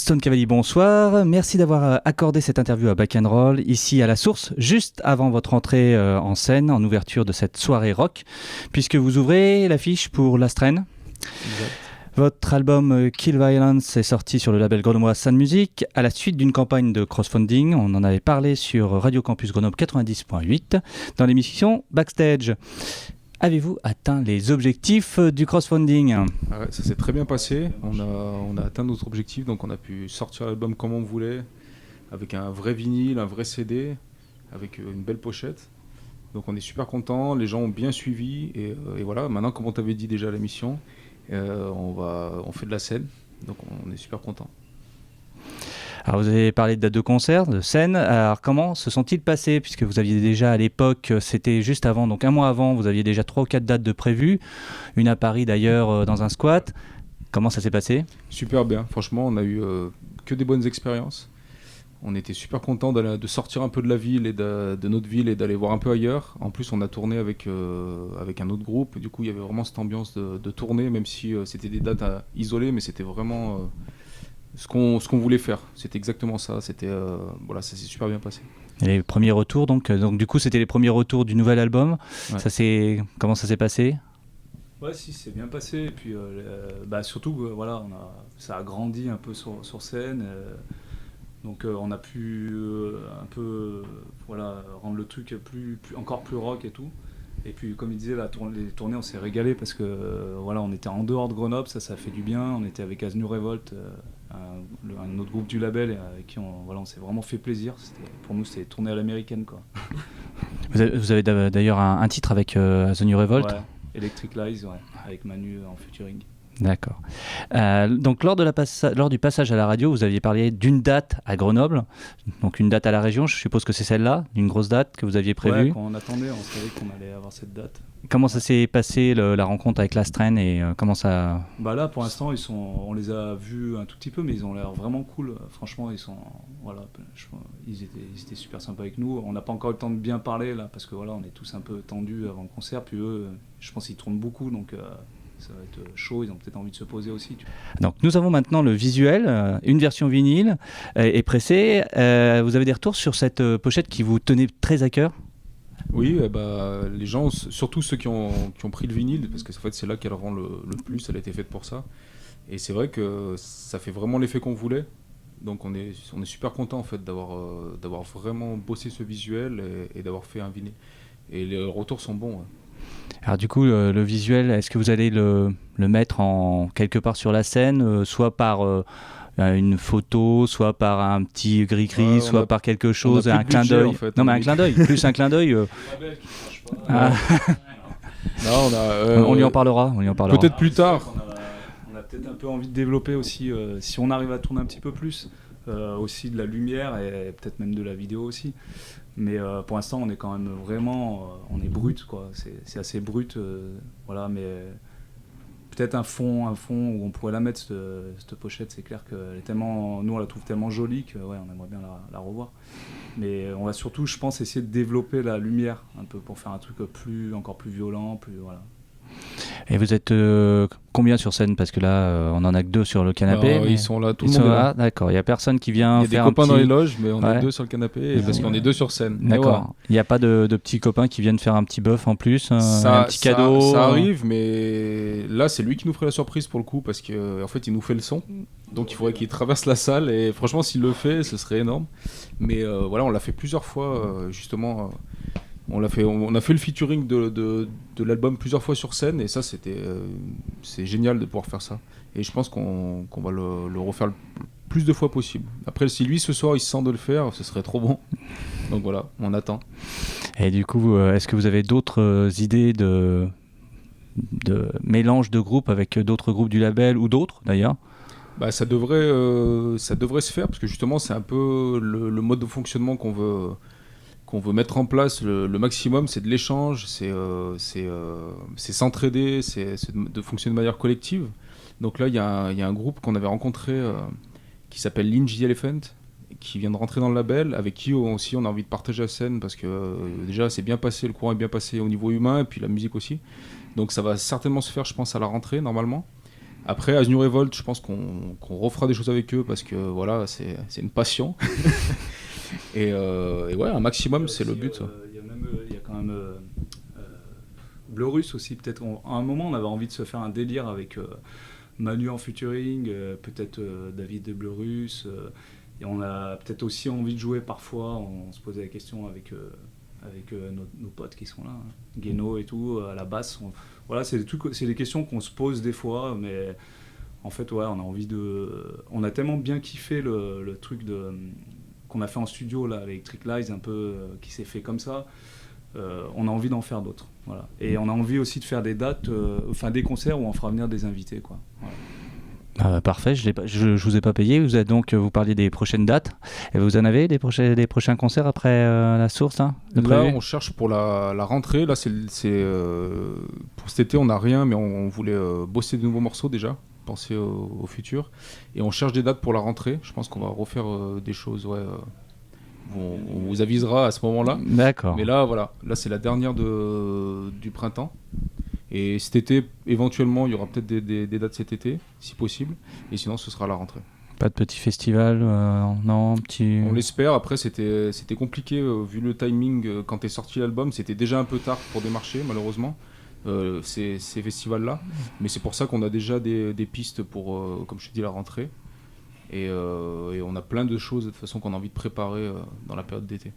Stone Cavalli, bonsoir. Merci d'avoir accordé cette interview à Back and Roll, ici à la Source, juste avant votre entrée en scène, en ouverture de cette soirée rock, puisque vous ouvrez l'affiche pour Last Train. Exact. Votre album Kill Violence est sorti sur le label grenoblois Sun Music à la suite d'une campagne de crowdfunding. On en avait parlé sur Radio Campus Grenoble 90.8 dans l'émission Backstage. Avez-vous atteint les objectifs du crowdfunding ? Ah ouais, ça s'est très bien passé. On a atteint notre objectif, donc on a pu sortir l'album comme on voulait, avec un vrai vinyle, un vrai CD, avec une belle pochette. Donc on est super contents, les gens ont bien suivi et voilà. Maintenant, comme on t'avait dit déjà à l'émission, on fait de la scène, donc on est super contents. Alors vous avez parlé de dates de concert, de scène. Alors comment se sont-ils passés ? Puisque vous aviez déjà à l'époque, c'était juste avant, donc un mois avant, vous aviez déjà 3 ou 4 dates de prévues. Une à Paris d'ailleurs, dans un squat. Comment ça s'est passé ? Super bien, franchement, on a eu que des bonnes expériences. On était super contents de sortir un peu de la ville et de notre ville et d'aller voir un peu ailleurs. En plus, on a tourné avec un autre groupe. Du coup, il y avait vraiment cette ambiance de tournée, même si c'était des dates isolées, mais c'était vraiment ce qu'on voulait faire. C'était exactement ça. Voilà, ça s'est super bien passé. Et les premiers retours, donc du coup, c'était les premiers retours du nouvel album. Ouais. Comment ça s'est passé ? Ouais, si, c'est bien passé. Et puis, surtout, voilà, ça a grandi un peu sur scène. Donc on a pu un peu rendre le truc encore plus rock et tout. Et puis comme il disait, les tournées on s'est régalé parce que on était en dehors de Grenoble, ça fait du bien. On était avec As New Revolt, un autre groupe du label avec qui on s'est vraiment fait plaisir. Pour nous c'était tourner à l'américaine quoi. Vous avez d'ailleurs un titre avec As New Revolt. Ouais, Electric Lies, ouais, avec Manu en featuring. D'accord. Donc lors du passage à la radio, vous aviez parlé d'une date à Grenoble, donc une date à la région, je suppose que c'est celle-là, une grosse date que vous aviez prévue. Ouais, quand on attendait, on savait qu'on allait avoir cette date. Comment ça s'est passé la rencontre avec Last Train et comment ça... Bah là pour l'instant on les a vus un tout petit peu mais ils ont l'air vraiment cool, franchement ils étaient super sympas avec nous. On n'a pas encore eu le temps de bien parler là parce que on est tous un peu tendus avant le concert, puis eux je pense qu'ils tournent beaucoup donc... ça va être chaud, ils ont peut-être envie de se poser aussi. Donc nous avons maintenant le visuel, une version vinyle est pressée. Vous avez des retours sur cette pochette qui vous tenait très à cœur ? Oui, les gens, surtout ceux qui ont pris le vinyle, parce que en fait, c'est là qu'elle rend le plus, elle a été faite pour ça. Et c'est vrai que ça fait vraiment l'effet qu'on voulait. Donc on est super content en fait, d'avoir vraiment bossé ce visuel et d'avoir fait un vinyle. Et les retours sont bons. Ouais. Alors du coup, le visuel, est-ce que vous allez le mettre quelque part sur la scène, soit par une photo, soit par un petit gris-gris, soit par quelque chose, un clin d'œil. En fait, non, mais un clin d'œil, plus un clin d'œil. On lui en parlera. Peut-être plus tard. On a peut-être un peu envie de développer aussi, si on arrive à tourner un petit peu plus, aussi de la lumière et peut-être même de la vidéo aussi. Mais pour l'instant, on est quand même vraiment, on est brut quoi. C'est assez brut, mais peut-être un fond où on pourrait la mettre cette pochette. C'est clair qu'elle est tellement, nous on la trouve tellement jolie que on aimerait bien la revoir. Mais on va surtout, je pense, essayer de développer la lumière un peu pour faire un truc encore plus violent, plus voilà. Et vous êtes combien sur scène ? Parce que là, on en a que 2 sur le canapé. Ils sont là, tout le monde est là. D'accord, il n'y a personne qui vient faire un petit... Il y a des copains dans les loges, mais on est 2 sur le canapé parce qu'on est 2 sur scène. D'accord. Il n'y a pas de petits copains qui viennent faire un petit bœuf en plus, un petit cadeau. Ça arrive, mais là, c'est lui qui nous ferait la surprise pour le coup parce qu'en fait, il nous fait le son. Donc il faudrait qu'il traverse la salle et franchement, s'il le fait, ce serait énorme. Mais on l'a fait plusieurs fois, justement... On a fait le featuring de l'album plusieurs fois sur scène et ça c'est génial de pouvoir faire ça et je pense qu'on va le refaire le plus de fois possible. Après si lui ce soir il se sent de le faire, ce serait trop bon, donc voilà, on attend. Et du coup est-ce que vous avez d'autres idées de mélange de groupes avec d'autres groupes du label ou d'autres d'ailleurs ? Ça devrait se faire parce que justement c'est un peu le mode de fonctionnement qu'on veut mettre en place le maximum, c'est de l'échange, c'est s'entraider, c'est de fonctionner de manière collective. Donc là, il y a un groupe qu'on avait rencontré qui s'appelle Lynch the Elephant, qui vient de rentrer dans le label, avec qui aussi on a envie de partager la scène, parce que déjà c'est bien passé, le courant est bien passé au niveau humain, et puis la musique aussi. Donc ça va certainement se faire, je pense, à la rentrée, normalement. Après, As New Revolt, je pense qu'on refera des choses avec eux parce que voilà, c'est une passion. et ouais, un maximum, c'est le but. Il y a quand même Blurus aussi, peut-être. À un moment, on avait envie de se faire un délire avec Manu en featuring, peut-être David de Blurus. Et on a peut-être aussi envie de jouer parfois. On se posait la question avec nos potes qui sont là, hein. Guéno et tout, à la basse. Voilà, c'est des questions qu'on se pose des fois, mais en fait, ouais, on a envie de. On a tellement bien kiffé le truc qu'on a fait en studio, là, Electric Lies, un peu qui s'est fait comme ça. On a envie d'en faire d'autres. Voilà. Et on a envie aussi de faire des dates, des concerts où on fera venir des invités, quoi. Voilà. Parfait, je vous ai pas payé. Vous parliez des prochaines dates. Et vous en avez des prochains concerts après la source hein, Là, on cherche pour la rentrée. Là, pour cet été, on n'a rien, mais on voulait bosser de nouveaux morceaux déjà, penser au futur. Et on cherche des dates pour la rentrée. Je pense qu'on va refaire des choses. Ouais, on vous avisera à ce moment-là. D'accord. Mais là, voilà. Là, c'est la dernière du printemps. Et cet été, éventuellement, il y aura peut-être des dates cet été, si possible. Et sinon, ce sera à la rentrée. Pas de petit festival, non, petit. On l'espère. Après, c'était compliqué vu le timing quand est sorti l'album. C'était déjà un peu tard pour démarcher, malheureusement, ces festivals-là. Mais c'est pour ça qu'on a déjà des pistes pour, comme je te dis, la rentrée. Et on a plein de choses de toute façon qu'on a envie de préparer dans la période d'été.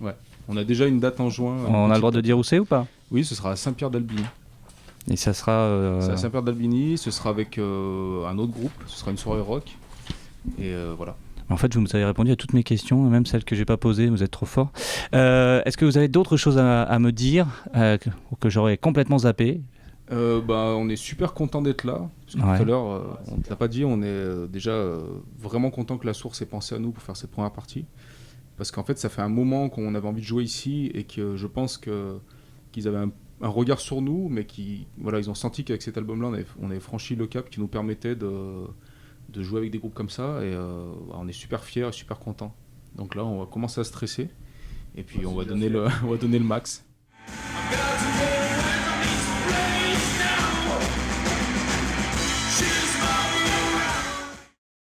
Ouais. On a déjà une date en juin. On a le droit de dire où c'est ou pas ? Oui, ce sera à Saint-Pierre-d'Albigny. Et ça sera. C'est à Saint-Pierre-d'Albigny, ce sera avec un autre groupe, ce sera une soirée rock. Et voilà. En fait, vous avez répondu à toutes mes questions, même celles que j'ai pas posées, vous êtes trop fort. Est-ce que vous avez d'autres choses à me dire que j'aurais complètement zappé ? On est super content d'être là. Parce que tout à l'heure, on ne te l'a pas dit, on est déjà vraiment content que la source ait pensé à nous pour faire cette première partie. Parce qu'en fait, ça fait un moment qu'on avait envie de jouer ici et que je pense qu'ils avaient un regard sur nous, mais ils ont senti qu'avec cet album-là, on avait franchi le cap qui nous permettait de jouer avec des groupes comme ça. Et on est super fiers et super contents. Donc là, on va commencer à stresser. Et puis, on va donner le max.